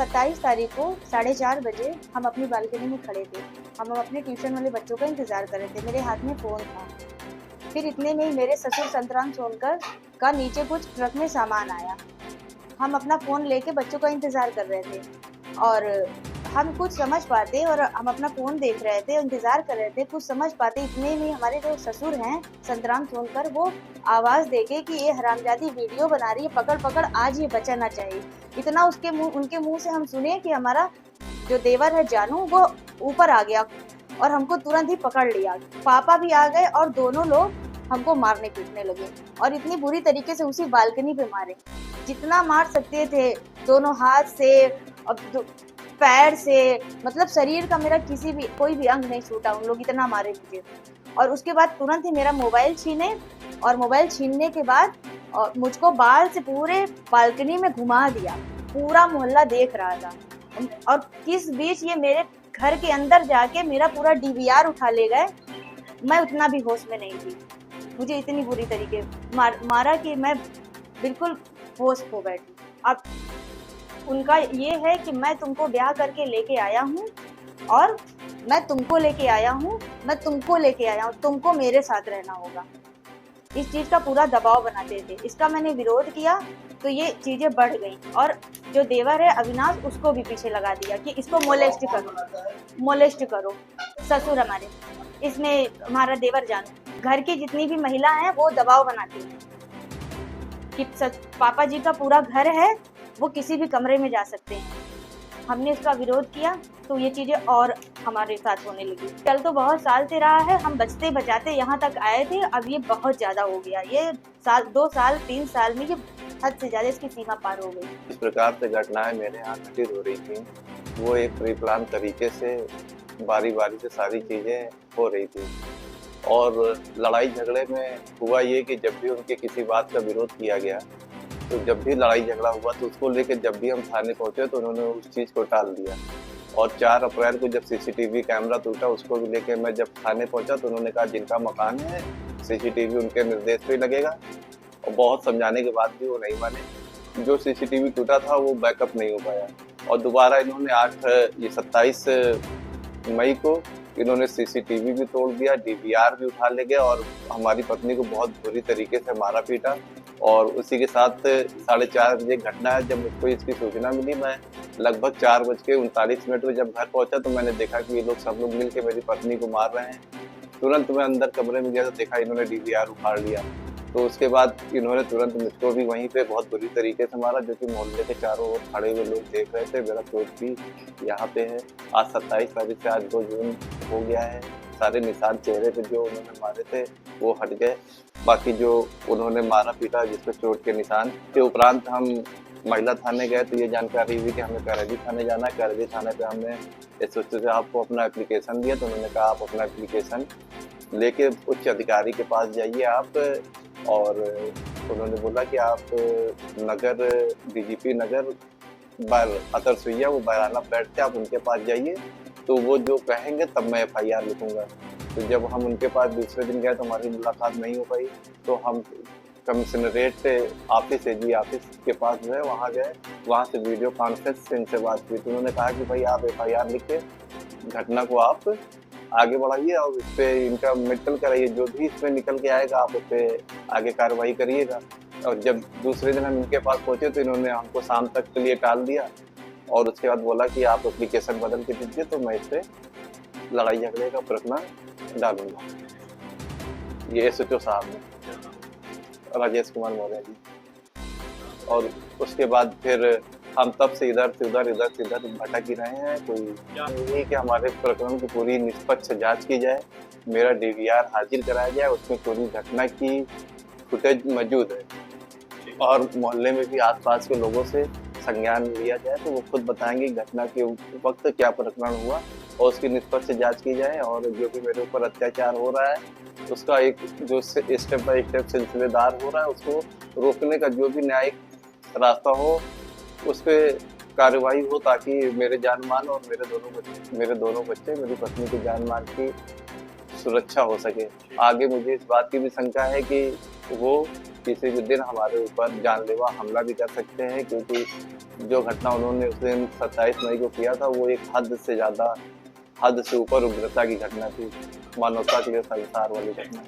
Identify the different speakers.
Speaker 1: 27 तारीख को 4:30 बजे हम अपनी बालकनी में खड़े थे। हम अपने ट्यूशन वाले बच्चों का इंतज़ार कर रहे थे। मेरे हाथ में फ़ोन था। फिर इतने में ही मेरे ससुर संतराम सोनकर का नीचे कुछ ट्रक में सामान आया। हम अपना फ़ोन लेके बच्चों का इंतज़ार कर रहे थे और हम कुछ समझ पाते और हम अपना फ़ोन देख रहे थे, इंतज़ार कर रहे थे, कुछ समझ पाते इतने में हमारे जो ससुर हैं संतराम सोनकर, वो आवाज़ देके कि ये हरामजादी वीडियो बना रही है, पकड़ पकड़, आज ये बचाना चाहिए। इतना उनके मुँह से हम सुने कि हमारा जो देवर है जानू वो ऊपर आ गया और हमको तुरंत ही पकड़ लिया। पापा भी आ गए और दोनों लोग हमको मारने पीटने लगे और इतनी बुरी तरीके से उसी बालकनी पे मारे। जितना मार सकते थे, दोनों हाथ से और पैर से, मतलब शरीर का मेरा कोई भी अंग नहीं छूटा, उन लोग इतना मारे मुझे। और उसके बाद तुरंत ही मेरा मोबाइल छीने और मोबाइल छीनने के बाद मुझको बाल से पूरे बालकनी में घुमा दिया। पूरा मोहल्ला देख रहा था और किस बीच ये मेरे घर के अंदर जाके मेरा पूरा डीवीआर उठा ले गए। मैं उतना भी होश में नहीं थी। मुझे इतनी बुरी तरीके मारा कि मैं बिल्कुल होश खो बैठी। अब उनका ये है कि मैं तुमको ब्याह करके लेके आया हूँ और मैं तुमको लेके आया हूँ, तुमको मेरे साथ रहना होगा। इस चीज़ का पूरा दबाव बनाते थे। इसका मैंने विरोध किया तो ये चीज़ें बढ़ गई और जो देवर है अविनाश, उसको भी पीछे लगा दिया कि इसको मोलेस्ट करो। ससुर हमारे, इसमें हमारा देवर जानू, घर की जितनी भी महिला हैं वो दबाव बनाती हैं कि पापा जी का पूरा घर है, वो किसी भी कमरे में जा सकते हैं। हमने इसका विरोध किया तो ये चीज़ें और हमारे साथ होने लगी। चल तो बहुत साल से रहा है, हम बचते बचाते यहाँ तक आए थे, अब ये बहुत ज़्यादा हो गया। ये 2 साल 3 साल में ये हद से ज़्यादा इसकी सीमा पार हो गई।
Speaker 2: इस प्रकार से घटनाएं मेरे यहाँ घटित हो रही थी, वो एक प्री प्लान तरीके से बारी बारी से सारी चीज़ें हो रही थी। और लड़ाई झगड़े में हुआ ये कि जब भी उनके किसी बात का विरोध किया गया, तो जब भी लड़ाई झगड़ा हुआ तो उसको लेकर जब भी हम थाने पहुंचे तो उन्होंने उस चीज़ को टाल दिया। और 4 अप्रैल को जब सीसीटीवी कैमरा टूटा, उसको भी लेकर मैं जब थाने पहुंचा तो उन्होंने कहा जिनका मकान है सीसीटीवी उनके निर्देश पे लगेगा। और बहुत समझाने के बाद भी वो नहीं माने। जो सीसीटीवी टूटा था वो बैकअप नहीं हो पाया और दोबारा इन्होंने 27 मई को इन्होंने सीसीटीवी भी तोड़ दिया, डीवीआर भी उठा ले गए और हमारी पत्नी को बहुत बुरी तरीके से मारा पीटा। और उसी के साथ 4:30 बजे घटना है। जब मुझको इसकी सूचना मिली, मैं लगभग 4:39 में जब घर पहुंचा तो मैंने देखा कि ये लोग सब लोग मिलकर मेरी पत्नी को मार रहे हैं। तुरंत मैं अंदर कमरे में गया तो देखा इन्होंने डीवीआर उखाड़ लिया। तो उसके बाद इन्होंने तुरंत मुझको भी वहीं पे बहुत बुरी तरीके से मारा, जो कि मोहल्ले के चारों ओर खड़े हुए लोग देख रहे थे। मेरा चोट भी यहाँ पे है। आज 27 तारीख से आज 2 जून हो गया है। सारे निशान चेहरे पे जो उन्होंने मारे थे वो हट गए। बाकी जो उन्होंने मारा पीटा जिसपे चोट के निशान के उपरांत हम महिला थाने गए तो ये जानकारी हुई कि हमें करैली थाने जाना है। करैली थाने पे हमने एसओसी से आपको अपना एप्लीकेशन दिया तो उन्होंने कहा आप अपना एप्लीकेशन लेके उच्च अधिकारी के पास जाइए आप। और उन्होंने बोला कि आप नगर डीजीपी नगर अतर सुइया वो बैराना बैठते, आप उनके पास जाइए तो वो जो कहेंगे तब मैं एफआईआर लिखूंगा। तो जब हम उनके पास दूसरे दिन गए तो हमारी मुलाकात नहीं हो पाई, तो हम कमिश्नरेट ऑफिस एजी ऑफिस के पास जो है वहाँ गए। वहाँ से वीडियो कॉन्फ्रेंस से इनसे बात हुई तो उन्होंने कहा कि भाई आप एफआईआर लिख के घटना को आप आगे बढ़ाइए और इस पे इनका मेडिकल कराइए, जो भी इसमें निकल के आएगा आप उस पर आगे कार्रवाई करिएगा। और जब दूसरे दिन हम इनके पास पहुँचे तो इन्होंने हमको शाम तक के लिए टाल दिया और उसके बाद बोला कि आप एप्लीकेशन बदल के दीजिए तो मैं इस पर लड़ाई झगड़े का प्रकरण डालूंगा। ये एसएचओ साहब ने, राजेश कुमार मौर्य जी। और उसके बाद फिर हम तब से इधर से उधर भटक ही रहे हैं। कोई नहीं कि हमारे प्रकरण की पूरी निष्पक्ष जांच की जाए, मेरा डीवीआर हाजिर कराया जाए, उसमें पूरी घटना की फुटेज मौजूद है और मोहल्ले में भी आसपास के लोगों से संज्ञान लिया जाए तो वो खुद बताएंगे घटना के वक्त क्या प्रकरण हुआ और उसकी निष्पक्ष जांच की जाए। और जो भी मेरे ऊपर अत्याचार हो रहा है उसका एक जो स्टेप बाय स्टेप सिलसिलेदार हो रहा है उसको रोकने का जो भी न्यायिक रास्ता हो उस पर कार्रवाई हो, ताकि मेरे जान माल और मेरे दोनों बच्चे मेरी पत्नी की जान माल की सुरक्षा हो सके। आगे मुझे इस बात की भी शंका है कि वो किसी भी दिन हमारे ऊपर जानलेवा हमला भी कर सकते हैं, क्योंकि जो घटना उन्होंने उस दिन 27 मई को किया था वो एक हद से ज़्यादा, हद से ऊपर उग्रता की घटना थी, मानवता के लिए संसार वाली घटना।